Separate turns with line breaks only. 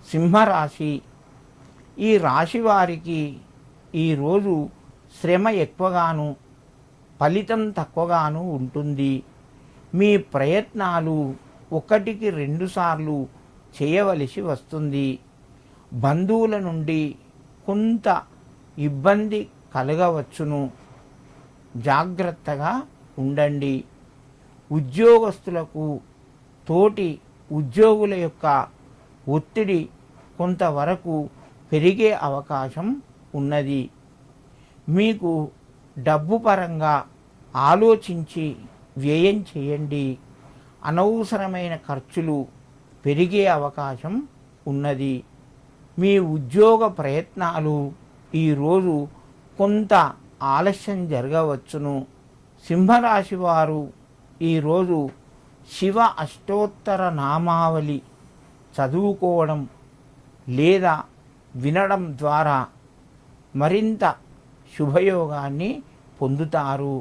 సింహరాశి. ఈ రాశి వారికి ఈరోజు శ్రమ ఎక్కువగాను ఫలితం తక్కువగాను ఉంటుంది. మీ ప్రయత్నాలు ఒకటికి 2 సార్లు చేయవలసి వస్తుంది. బంధువుల నుండి కొంత ఇబ్బంది కలగవచ్చును. జాగ్రత్తగా ఉండండి. ఉద్యోగస్తులకు తోటి ఉద్యోగుల యొక్క ఒత్తిడి కొంతవరకు పెరిగే అవకాశం ఉన్నది. మీకు డబ్బు పరంగా ఆలోచించి వ్యయం చేయండి. అనవసరమైన ఖర్చులు పెరిగే అవకాశం ఉన్నది. మీ ఉద్యోగ ప్రయత్నాలు ఈరోజు కొంత ఆలస్యం జరగవచ్చును. సింహరాశి వారు ఈరోజు శివ అష్టోత్తర నామావళి చదువుకోవడం లేదా వినడం ద్వారా మరింత శుభయోగాన్ని పొందుతారు.